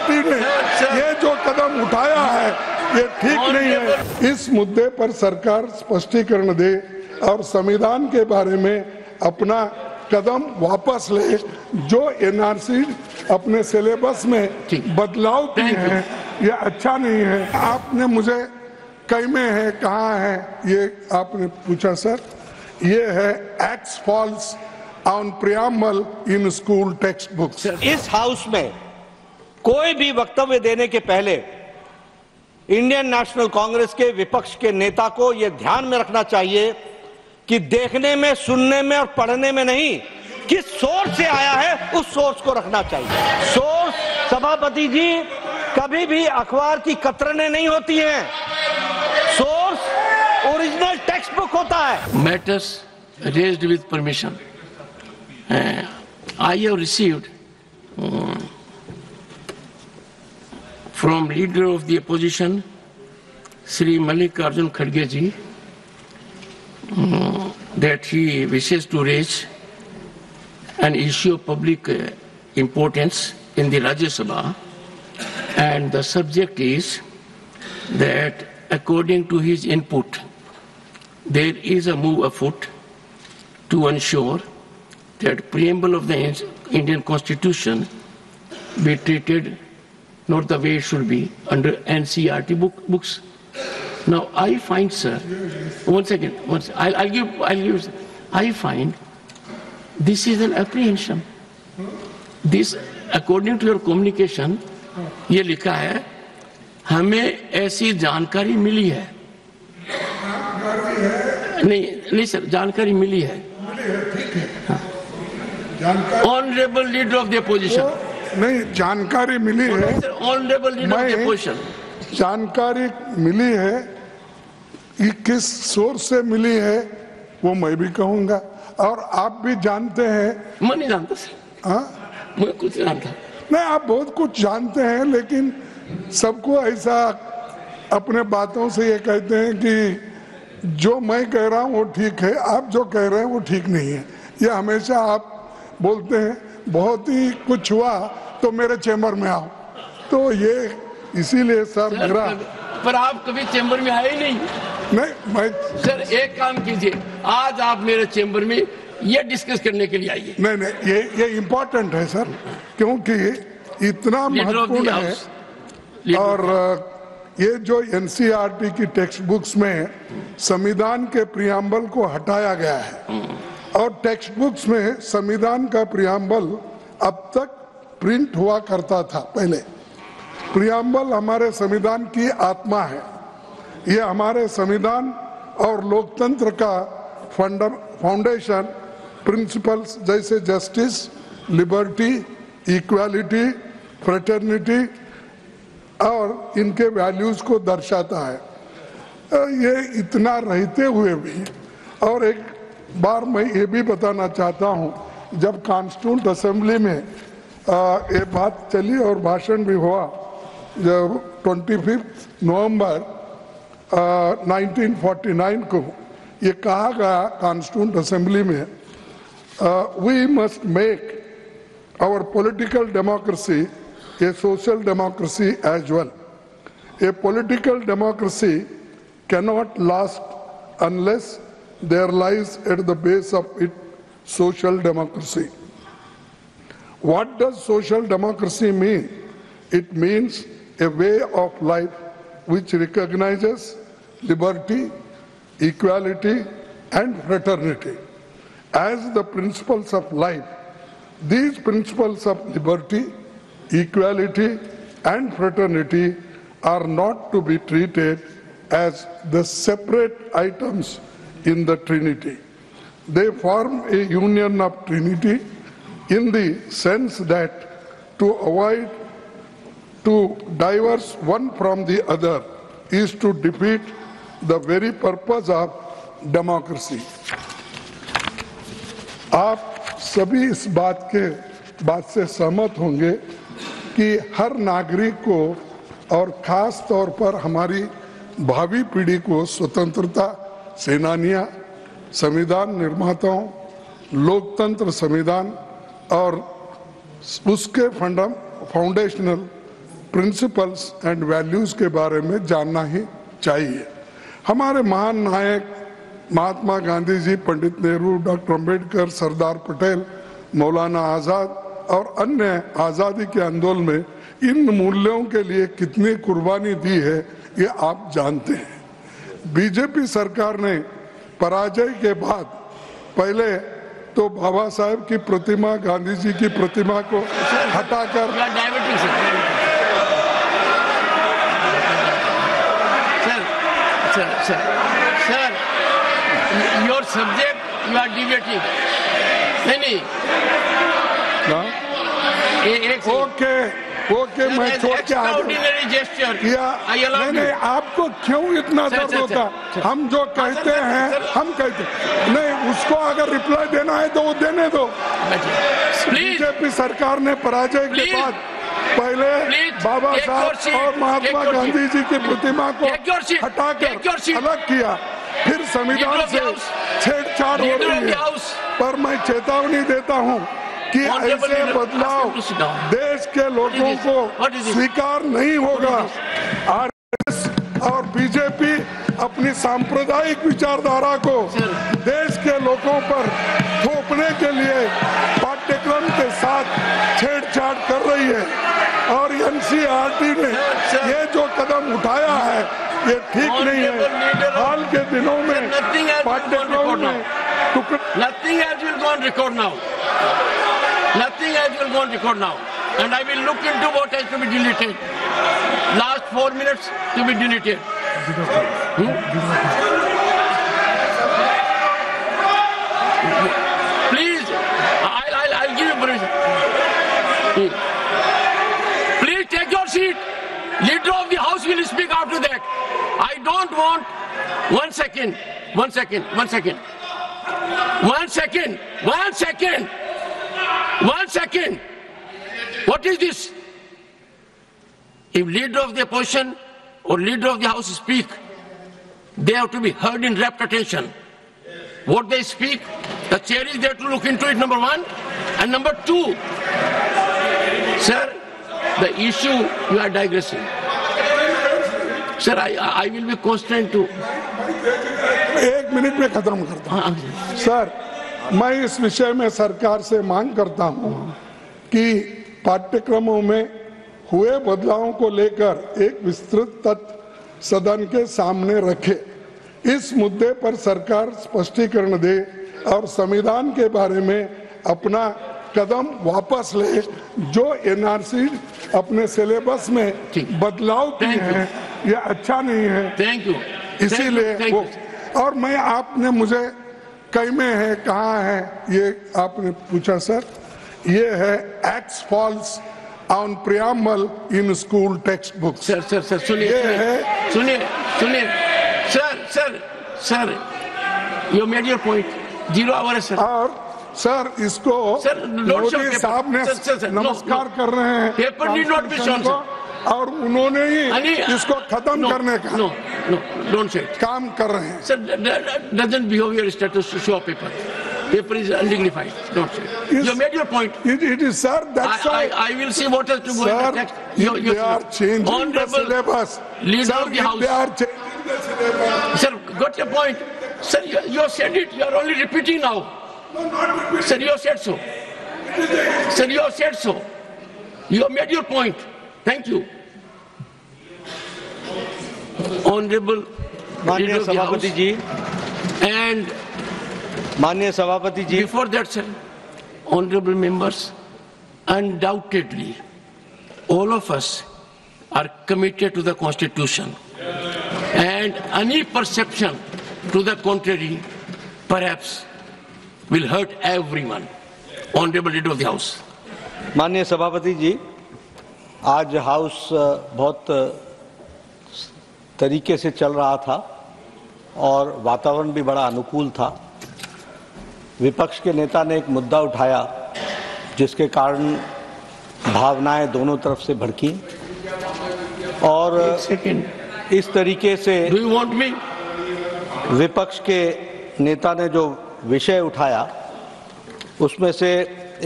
Party ने ये जो कदम उठाया है ये ठीक नहीं है। इस मुद्दे पर सरकार स्पष्टीकरण दे और संविधान के बारे में अपना कदम वापस ले। जो एनआरसी अपने सिलेबस में बदलाव किए हैं ये अच्छा नहीं है। आपने मुझे कई में है कहाँ है ये आपने पूछा सर, ये है acts falls on preamble in school text books. इस हाउस में कोई भी वक्तव्य देने के पहले इंडियन नेशनल कांग्रेस के विपक्ष के नेता को यह ध्यान में रखना चाहिए कि देखने में, सुनने में और पढ़ने में नहीं, किस सोर्स से आया है उस सोर्स को रखना चाहिए। सोर्स सभापति जी कभी भी अखबार की कतरने नहीं होती हैं, सोर्स ओरिजिनल टेक्स्ट बुक होता है। Matters raised with permission, I have received from leader of the opposition, Sri Mallikarjun Kharge ji, that he wishes to raise an issue of public importance in the Rajya Sabha, and the subject is that according to his input, there is a move afoot to ensure that preamble of the Indian Constitution be treated not the way it should be under NCERT books. Now I find, sir, I'll give, I find this is an apprehension. This, according to your communication, ये लिखा है हमें ऐसी जानकारी मिली है। नहीं sir, जानकारी मिली है। Honourable leader of the opposition. नहीं, जानकारी मिली है। Honourable leader of the opposition, जानकारी मिली है कि किस सोर्स से मिली है वो मैं भी कहूंगा और आप भी जानते हैं। मैं नहीं जानता सर। हाँ, मैं कुछ नहीं जानता। नहीं, आप बहुत कुछ जानते हैं, लेकिन सबको ऐसा अपने बातों से ये कहते हैं कि जो मैं कह रहा हूँ वो ठीक है, आप जो कह रहे हैं वो ठीक नहीं है। ये हमेशा आप बोलते हैं बहुत ही कुछ हुआ तो मेरे चैम्बर में आओ, तो ये इसीलिए सर मेरा। पर आप कभी चैम्बर में आए नहीं। नहीं, मैं सर एक काम कीजिए, आज आप मेरे चैम्बर में ये डिस्कस करने के लिए आइए। नहीं, ये इम्पोर्टेंट है सर, क्योंकि इतना महत्वपूर्ण है। और ये जो एनसीईआरटी की टेक्स्ट बुक्स में संविधान के प्रियम्बल को हटाया गया है और टेक्स्ट बुक्स में संविधान का प्रियम्बल अब तक प्रिंट हुआ करता था। पहले प्रियम्बल हमारे संविधान की आत्मा है, ये हमारे संविधान और लोकतंत्र का फाउंडेशन प्रिंसिपल्स जैसे जस्टिस, लिबर्टी, इक्वालिटी, फ्रेटर्निटी और इनके वैल्यूज को दर्शाता है। ये इतना रहते हुए भी, और एक बार मैं ये भी बताना चाहता हूँ, जब कॉन्स्टिट्यूंट असेंबली में ये बात चली और भाषण भी हुआ, जब 25 नवंबर 1949 को ये कहा गया कॉन्स्टिट्यूंट असेंबली में, we must make our political democracy a social democracy as well. A political democracy cannot last unless there lies at the base of it social democracy. What does social democracy mean? It means a way of life which recognizes liberty, equality, and fraternity as the principles of life. These principles of liberty, equality, and fraternity are not to be treated as the separate items in the Trinity. They form a union of Trinity in the sense that to avoid to diverse one from the other is to defeat the very purpose of democracy. आप सभी इस बात से सहमत होंगे कि हर नागरिक को और खास तौर पर हमारी भावी पीढ़ी को स्वतंत्रता सेनानियां, संविधान निर्माताओं, लोकतंत्र संविधान और उसके फाउंडेशनल प्रिंसिपल्स एंड वैल्यूज के बारे में जानना ही चाहिए। हमारे महान नायक महात्मा गांधी जी, पंडित नेहरू, डॉक्टर अंबेडकर, सरदार पटेल, मौलाना आज़ाद और अन्य आज़ादी के आंदोलन में इन मूल्यों के लिए कितनी कुर्बानी दी है ये आप जानते हैं। बीजेपी सरकार ने पराजय के बाद पहले तो बाबा साहेब की प्रतिमा, गांधी जी की प्रतिमा को हटाकर sir your subject you are debating नहीं ओके मैं छोड़ के आ गया। नहीं, आपको क्यों इतना दर्द होता? हम जो कहते हैं हम कहते नहीं, उसको अगर रिप्लाई देना है तो वो देने दो। बीजेपी सरकार ने पराजय के बाद पहले बाबा साहब और महात्मा गांधी जी की प्रतिमा को हटाकर अलग किया, फिर संविधान से छेड़छाड़ हो रही है। पर मैं चेतावनी देता हूं कि ऐसे बदलाव देश के लोगों को स्वीकार नहीं होगा। आरएसएस और बीजेपी अपनी सांप्रदायिक विचारधारा को देश के लोगों पर थोपने के लिए पाठ्यक्रम के साथ छेड़छाड़ कर रही है और एनसीईआरटी ने ये जो कदम उठाया है ये ठीक नहीं है। हाल के दिनों में पाठ्यक्रम में Nothing else will go on record now. Nothing else will go on record now. And I will look into what has to be deleted. Last 4 minutes to be deleted. Please, I'll give you permission. Please take your seat. Leader of the House will speak after that. I don't want 1 second. 1 second. 1 second. 1 second. 1 second. 1 second. What is this? If leader of the opposition or leader of the House speak, they have to be heard in rapt attention. What they speak, the chair is there to look into it, number one. And number two, sir, the issue you are digressing. Sir, I will be constrained to. 1 minute में खत्म करता हूं। Sir, मैं इस विषय में सरकार से मांग करता हूं कि पाठ्यक्रमों में हुए बदलावों को लेकर एक विस्तृत तथ्य सदन के सामने रखे। इस मुद्दे पर सरकार स्पष्टीकरण दे और संविधान के बारे में अपना कदम वापस ले। जो एनआरसी अपने सिलेबस में बदलाव किए हैं ये अच्छा नहीं है। Thank you. इसीलिए वो, और मैं, आपने मुझे कई में है कहाँ है ये आपने पूछा सर, ये है acts falls on preamble in school textbook. Sir सुनिए sir you made your point. 0 hour sir. और सर इसको मोदी साहब ने नमस्कार कर रहे हैं paper need not be shown और उन्होंने ही इसको खत्म करने का डोंट से काम कर रहे हैं। Sir doesn't behave your status to show paper. Paper is undignified. Don't say. You made your point. It is, sir. That's why I will see what has to go in the text. They are changing the syllabus. Leader of the House. They are changing the syllabus. Sir, got your point. Sir, you said it. You are only repeating now. No, not repeating. Sir, you said so. Sir, you said so. You made your point. Thank you. Honorable माननीय सभापति जी and माननीय सभापति जी, before that, sir, honorable members, undoubtedly, all of us are committed to the Constitution, and any perception to the contrary, perhaps, will hurt everyone. Honorable Leader of the House. माननीय सभापति जी, आज house बहुत तरीके से चल रहा था और वातावरण भी बड़ा अनुकूल था। विपक्ष के नेता ने एक मुद्दा उठाया जिसके कारण भावनाएं दोनों तरफ से भड़की और इस तरीके से विपक्ष के नेता ने जो विषय उठाया उसमें से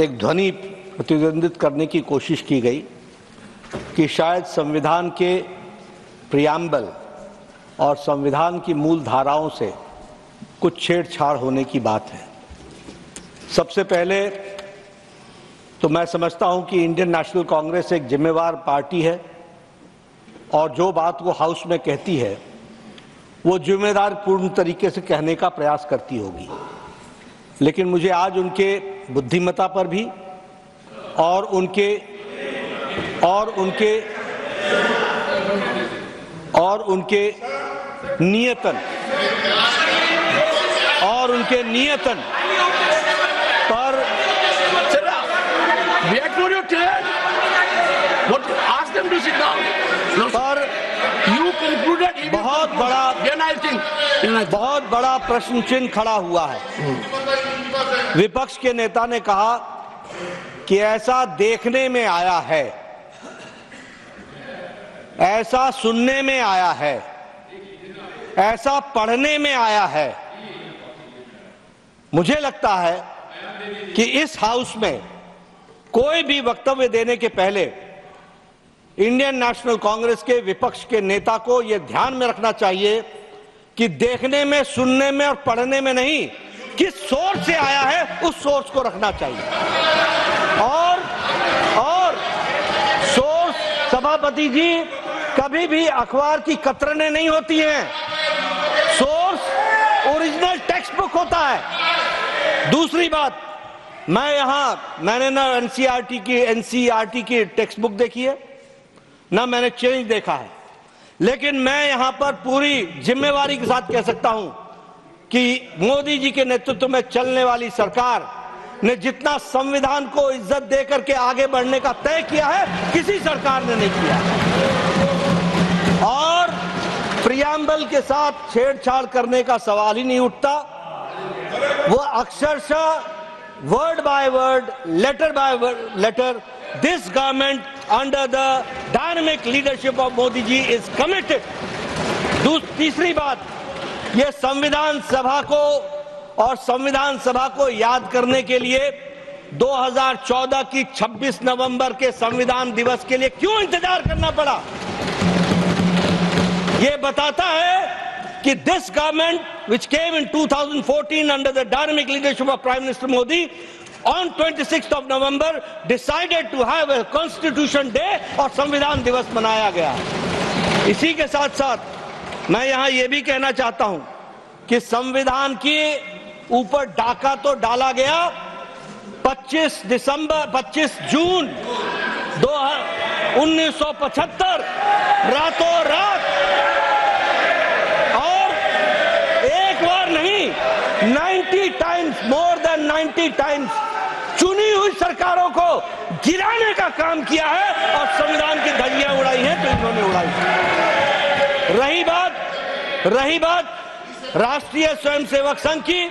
एक ध्वनि प्रतिद्वंदित करने की कोशिश की गई कि शायद संविधान के प्रियम्बल और संविधान की मूल धाराओं से कुछ छेड़छाड़ होने की बात है। सबसे पहले तो मैं समझता हूं कि इंडियन नेशनल कांग्रेस एक जिम्मेवार पार्टी है और जो बात वो हाउस में कहती है वो जिम्मेदार पूर्ण तरीके से कहने का प्रयास करती होगी, लेकिन मुझे आज उनके बुद्धिमत्ता पर भी और उनके नियतन पर पर बहुत बड़ा प्रश्न चिन्ह खड़ा हुआ है। विपक्ष के नेता ने कहा कि ऐसा देखने में आया है, ऐसा सुनने में आया है, ऐसा पढ़ने में आया है। मुझे लगता है कि इस हाउस में कोई भी वक्तव्य देने के पहले इंडियन नेशनल कांग्रेस के विपक्ष के नेता को यह ध्यान में रखना चाहिए कि देखने में, सुनने में और पढ़ने में नहीं, किस सोर्स से आया है उस सोर्स को रखना चाहिए। और सोर्स, सभापति जी, कभी भी अखबार की कतरनें नहीं होती हैं। सोर्स ओरिजिनल टेक्स्ट बुक होता है। दूसरी बात, मैंने ना एनसीईआरटी की टेक्स्ट बुक देखी है, ना मैंने चेंज देखा है, लेकिन मैं यहां पर पूरी जिम्मेवारी के साथ कह सकता हूं कि मोदी जी के नेतृत्व में चलने वाली सरकार ने जितना संविधान को इज्जत देकर के आगे बढ़ने का तय किया है, किसी सरकार ने नहीं किया। और प्रियम्बल के साथ छेड़छाड़ करने का सवाल ही नहीं उठता। वो अक्षरशः word by word, letter by letter, this government under the dynamic leadership of Modi ji is committed. तीसरी बात, ये संविधान सभा को याद करने के लिए 2014 की 26 नवंबर के संविधान दिवस के लिए क्यों इंतजार करना पड़ा? ये बताता है कि this government which came in 2014 under the dynamic leadership of Prime Minister Modi on 26th of November decided to have a Constitution Day और संविधान दिवस मनाया गया। इसी के साथ साथ मैं यहां यह भी कहना चाहता हूं कि संविधान के ऊपर डाका तो डाला गया 25 जून 1975 रातों रात, और एक बार नहीं 90 टाइम्स, मोर देन 90 टाइम्स चुनी हुई सरकारों को गिराने का काम किया है और संविधान की धज्जियां उड़ाई हैं तो इन्होंने उड़ाई। रही बात राष्ट्रीय स्वयंसेवक संघ की,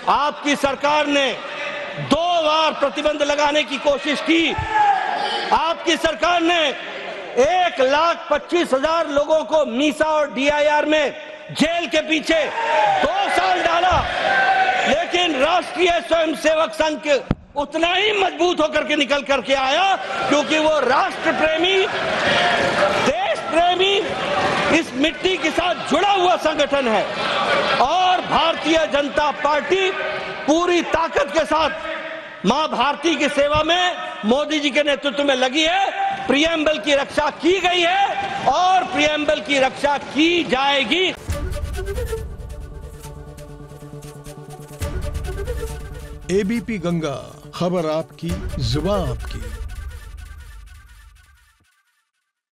आपकी सरकार ने 2 बार प्रतिबंध लगाने की कोशिश की। आपकी सरकार ने 1,25,000 लोगों को मीसा और डीआईआर में जेल के पीछे 2 साल डाला, लेकिन राष्ट्रीय स्वयंसेवक संघ उतना ही मजबूत होकर के निकल करके आया, क्योंकि वो राष्ट्र प्रेमी, देश प्रेमी, इस मिट्टी के साथ जुड़ा हुआ संगठन है। और भारतीय जनता पार्टी पूरी ताकत के साथ मां भारती की सेवा में मोदी जी के नेतृत्व में लगी है। प्रियम्बल की रक्षा की गई है और प्रियम्बल की रक्षा की जाएगी। एबीपी गंगा, खबर आपकी, जुबान आपकी।